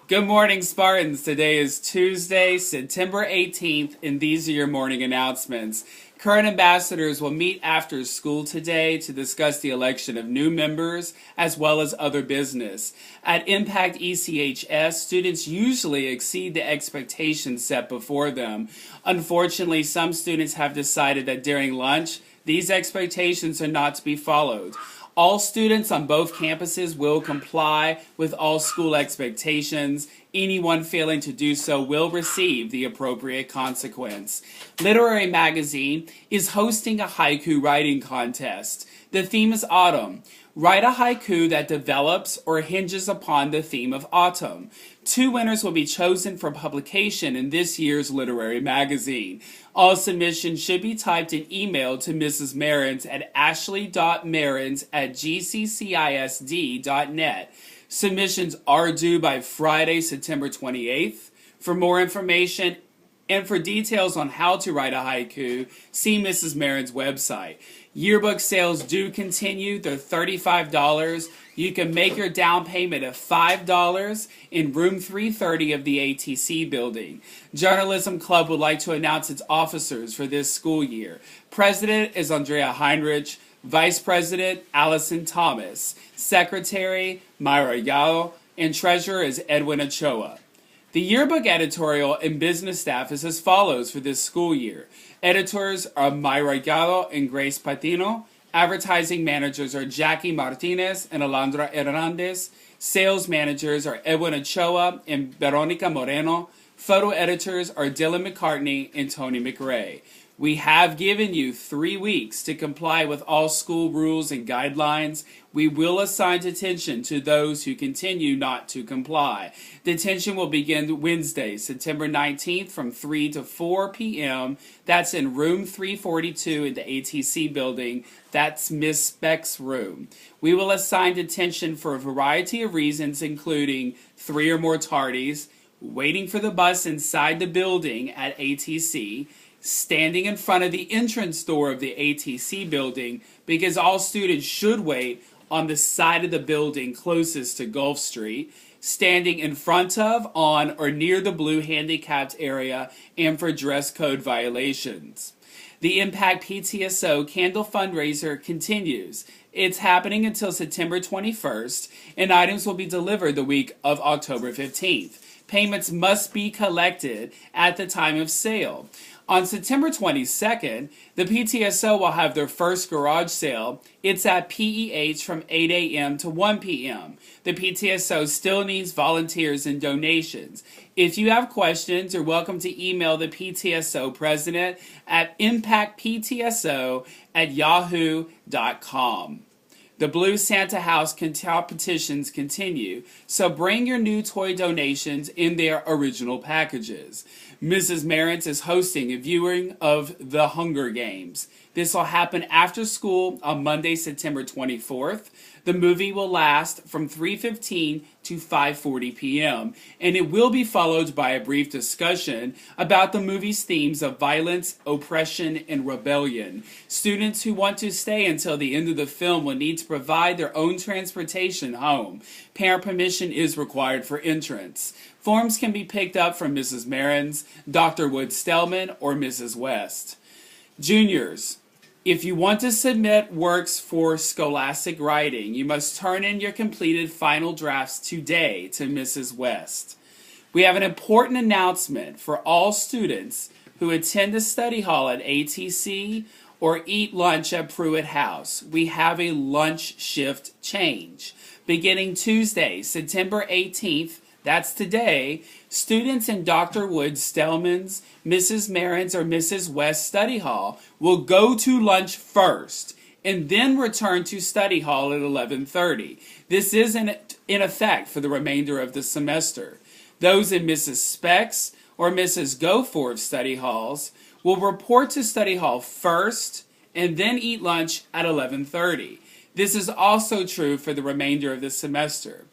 Good morning, Spartans. Today is Tuesday, September 18th, and these are your morning announcements. Current ambassadors will meet after school today to discuss the election of new members as well as other business. At Impact ECHS, students usually exceed the expectations set before them. Unfortunately, some students have decided that during lunch, these expectations are not to be followed. All students on both campuses will comply with all school expectations. Anyone failing to do so will receive the appropriate consequence. Literary Magazine is hosting a haiku writing contest. The theme is autumn. Write a haiku that develops or hinges upon the theme of autumn. 2 winners will be chosen for publication in this year's Literary Magazine. All submissions should be typed and emailed to Mrs. Marins at ashley.marins@gccisd.net. Submissions are due by Friday, September 28th. For more information and for details on how to write a haiku, see Mrs. Marin's website. Yearbook sales do continue. They're $35. You can make your down payment of $5 in room 330 of the ATC building. Journalism Club would like to announce its officers for this school year. President is Andrea Heinrich. Vice President, Allison Thomas. Secretary, Myra Yao. And Treasurer is Edwin Ochoa. The yearbook editorial and business staff is as follows for this school year. Editors are Myra Gallo and Grace Patino. Advertising managers are Jackie Martinez and Alondra Hernandez. Sales managers are Edwin Ochoa and Veronica Moreno. Photo editors are Dylan McCartney and Tony McRae. We have given you 3 weeks to comply with all school rules and guidelines. We will assign detention to those who continue not to comply. Detention will begin Wednesday, September 19th from 3 to 4 p.m. That's in room 342 in the ATC building. That's Miss Speck's room. We will assign detention for a variety of reasons, including 3 or more tardies, waiting for the bus inside the building at ATC, standing in front of the entrance door of the ATC building because all students should wait on the side of the building closest to Gulf Street, standing in front of, on, or near the blue handicapped area, and for dress code violations. The Impact PTSO Candle Fundraiser continues. It's happening until September 21st, and items will be delivered the week of October 15th. Payments must be collected at the time of sale. On September 22nd, the PTSO will have their first garage sale. It's at PEH from 8 a.m. to 1 p.m. The PTSO still needs volunteers and donations. If you have questions, you're welcome to email the PTSO president at impactptso@yahoo.com. The Blue Santa House competitions continue, so bring your new toy donations in their original packages. Mrs. Marins is hosting a viewing of The Hunger Games. This will happen after school on Monday, September 24th. The movie will last from 3:15 to 5:40 p.m., and it will be followed by a brief discussion about the movie's themes of violence, oppression, and rebellion. Students who want to stay until the end of the film will need to provide their own transportation home. Parent permission is required for entrance. Forms can be picked up from Mrs. Marins, Dr. Wood-Stellman, or Mrs. West. Juniors, if you want to submit works for scholastic writing, you must turn in your completed final drafts today to Mrs. West. We have an important announcement for all students who attend the study hall at ATC or eat lunch at Pruitt House. We have a lunch shift change. Beginning Tuesday, September 18th, that's today, students in Dr. Wood-Stellman's, Mrs. Marins, or Mrs. West study hall will go to lunch first and then return to study hall at 11:30. This is in effect for the remainder of the semester. Those in Mrs. Speck's or Mrs. Goforth's study halls will report to study hall first and then eat lunch at 11:30. This is also true for the remainder of the semester.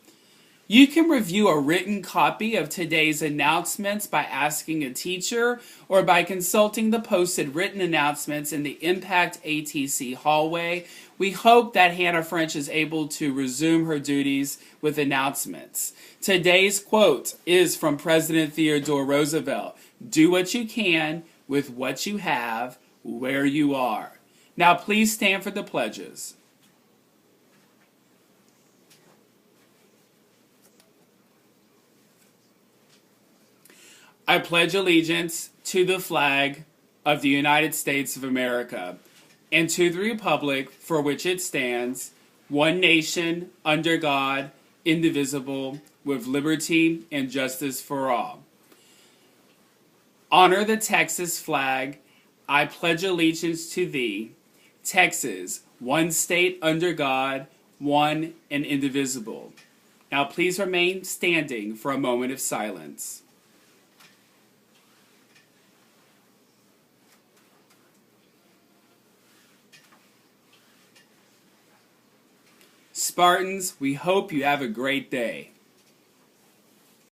You can review a written copy of today's announcements by asking a teacher or by consulting the posted written announcements in the Impact ATC hallway. We hope that Hannah French is able to resume her duties with announcements. Today's quote is from President Theodore Roosevelt: "Do what you can with what you have, where you are." Now please stand for the pledges. I pledge allegiance to the flag of the United States of America and to the republic for which it stands, one nation, under God, indivisible, with liberty and justice for all. Honor the Texas flag. I pledge allegiance to thee, Texas, one state under God, one and indivisible. Now please remain standing for a moment of silence. Spartans, we hope you have a great day.